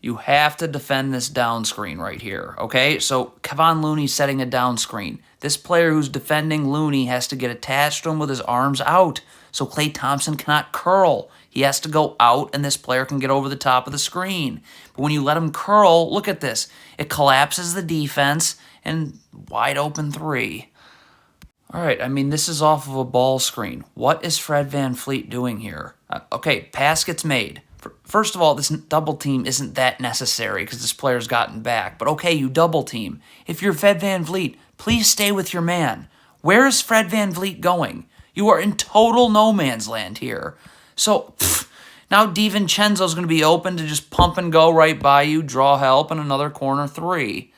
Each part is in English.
You have to defend this down screen right here, okay? So Kevon Looney's setting a down screen. This player who's defending Looney has to get attached to him with his arms out. So Klay Thompson cannot curl. He has to go out, and this player can get over the top of the screen. But when you let him curl, look at this. It collapses the defense, and wide open three. All right, I mean, this is off of a ball screen. What is Fred VanVleet doing here? Okay, pass gets made. First of all, this double team isn't that necessary because this player's gotten back. But okay, you double team. If you're Fred VanVleet, please stay with your man. Where is Fred VanVleet going? You are in total no man's land here. So now DiVincenzo's going to be open to just pump and go right by you, draw help, and another corner three.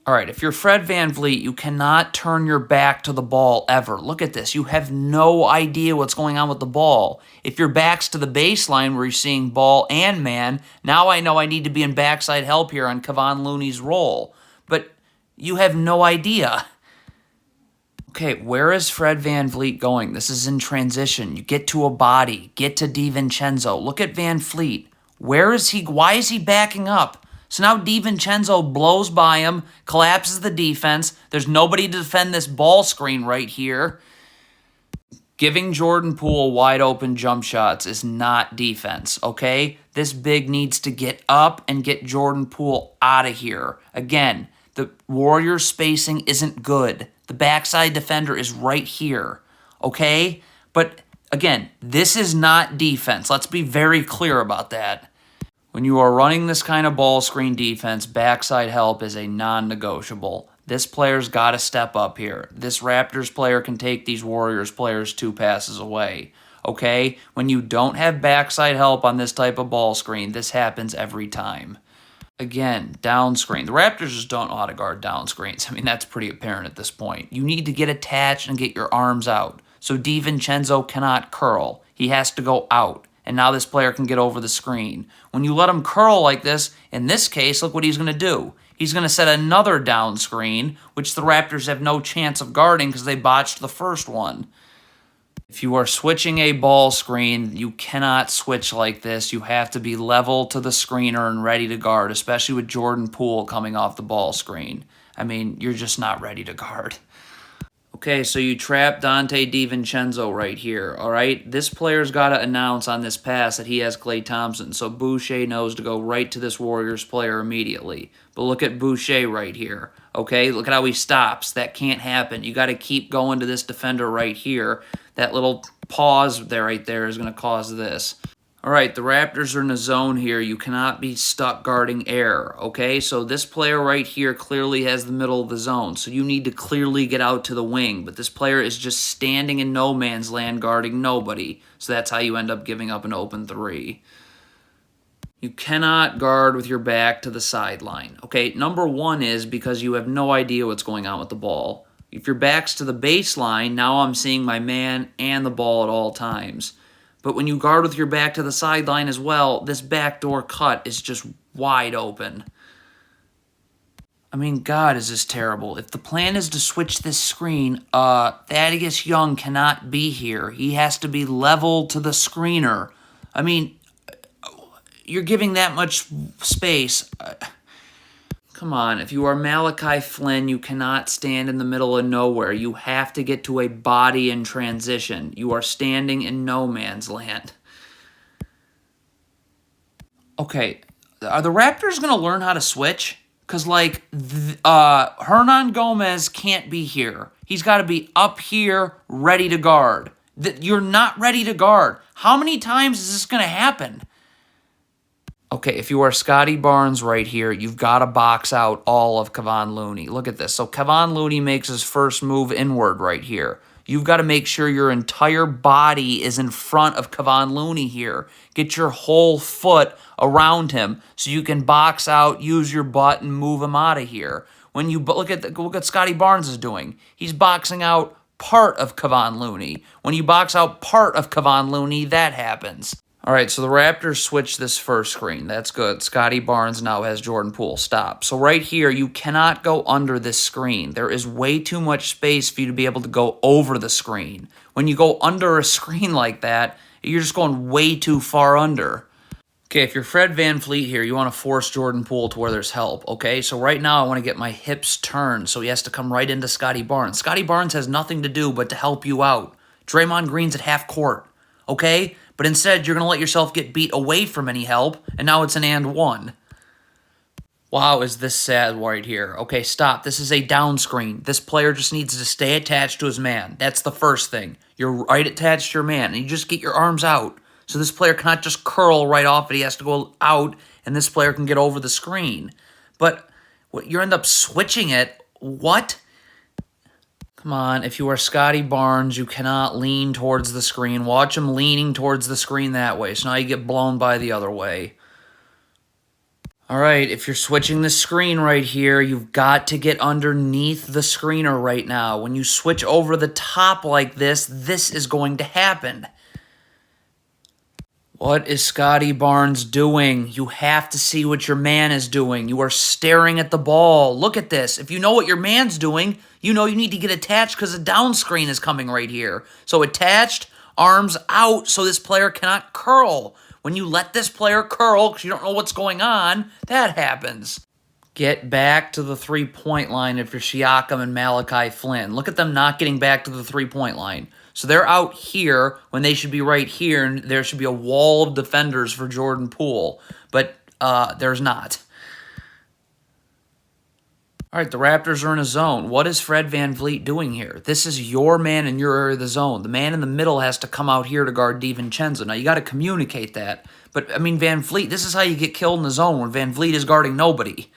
All right, if you're Fred VanVleet, you cannot turn your back to the ball ever. Look at this. You have no idea what's going on with the ball. If your back's to the baseline where you're seeing ball and man, now I know I need to be in backside help here on Kevon Looney's roll. But you have no idea. Okay, where is Fred VanVleet going? This is in transition. You get to a body. Get to DiVincenzo. Look at VanVleet. Where is he? Why is he backing up? So now DiVincenzo blows by him, collapses the defense. There's nobody to defend this ball screen right here. Giving Jordan Poole wide open jump shots is not defense, okay? This big needs to get up and get Jordan Poole out of here. Again, the Warriors spacing isn't good. The backside defender is right here, okay? But again, this is not defense. Let's be very clear about that. When you are running this kind of ball screen defense, backside help is a non-negotiable. This player's got to step up here. This Raptors player can take these Warriors players 2 passes away. Okay? When you don't have backside help on this type of ball screen, this happens every time. Again, down screen. The Raptors just don't know how to guard down screens. I mean, that's pretty apparent at this point. You need to get attached and get your arms out. So DiVincenzo cannot curl. He has to go out. And now this player can get over the screen. When you let him curl like this, in this case, look what he's going to do. He's going to set another down screen, which the Raptors have no chance of guarding because they botched the first one. If you are switching a ball screen, you cannot switch like this. You have to be level to the screener and ready to guard, especially with Jordan Poole coming off the ball screen. I mean, you're just not ready to guard. Okay, so you trap Donte DiVincenzo right here, all right? This player's got to announce on this pass that he has Klay Thompson, so Boucher knows to go right to this Warriors player immediately. But look at Boucher right here, okay? Look at how he stops. That can't happen. You got to keep going to this defender right here. That little pause there right there is going to cause this. All right, the Raptors are in a zone here. You cannot be stuck guarding air, okay? So this player right here clearly has the middle of the zone, so you need to clearly get out to the wing. But this player is just standing in no man's land guarding nobody, so that's how you end up giving up an open three. You cannot guard with your back to the sideline, okay? Number one is because you have no idea what's going on with the ball. If your back's to the baseline, now I'm seeing my man and the ball at all times. But when you guard with your back to the sideline as well, this backdoor cut is just wide open. I mean, God, is this terrible. If the plan is to switch this screen, Thaddeus Young cannot be here. He has to be level to the screener. I mean, you're giving that much space. Come on, if you are Malachi Flynn, you cannot stand in the middle of nowhere. You have to get to a body in transition. You are standing in no man's land. Okay, are the Raptors going to learn how to switch? Because, like, Hernan Gomez can't be here. He's got to be up here, ready to guard. You're not ready to guard. How many times is this going to happen? Okay, if you are Scotty Barnes right here, you've got to box out all of Kevon Looney. Look at this. So Kevon Looney makes his first move inward right here. You've got to make sure your entire body is in front of Kevon Looney here. Get your whole foot around him so you can box out, use your butt, and move him out of here. When you look at Scotty Barnes is doing. He's boxing out part of Kevon Looney. When you box out part of Kevon Looney, that happens. All right, so the Raptors switched this first screen. That's good. Scotty Barnes now has Jordan Poole. Stop. So right here, you cannot go under this screen. There is way too much space for you to be able to go over the screen. When you go under a screen like that, you're just going way too far under. Okay, if you're Fred VanVleet here, you want to force Jordan Poole to where there's help, okay? So right now I want to get my hips turned, so he has to come right into Scotty Barnes. Scotty Barnes has nothing to do but to help you out. Draymond Green's at half court, okay? But instead, you're going to let yourself get beat away from any help, and now it's an and one. Wow, is this sad right here. Okay, stop. This is a down screen. This player just needs to stay attached to his man. That's the first thing. You're right attached to your man, and you just get your arms out. So this player cannot just curl right off it. He has to go out, and this player can get over the screen. But you end up switching it. What? Come on, if you are Scotty Barnes, you cannot lean towards the screen. Watch him leaning towards the screen that way. So now you get blown by the other way. All right, if you're switching the screen right here, you've got to get underneath the screener right now. When you switch over the top like this is going to happen. What is Scotty Barnes doing? You have to see what your man is doing. You are staring at the ball. Look at this. If you know what your man's doing, you know you need to get attached because a down screen is coming right here. So attached, arms out so this player cannot curl. When you let this player curl because you don't know what's going on, that happens. Get back to the three-point line if you're Siakam and Malachi Flynn. Look at them not getting back to the three-point line. So they're out here when they should be right here, and there should be a wall of defenders for Jordan Poole. But there's not. All right, the Raptors are in a zone. What is Fred VanVleet doing here? This is your man in your area of the zone. The man in the middle has to come out here to guard DiVincenzo. Now, you got to communicate that. But, I mean, VanVleet, this is how you get killed in the zone when VanVleet is guarding nobody.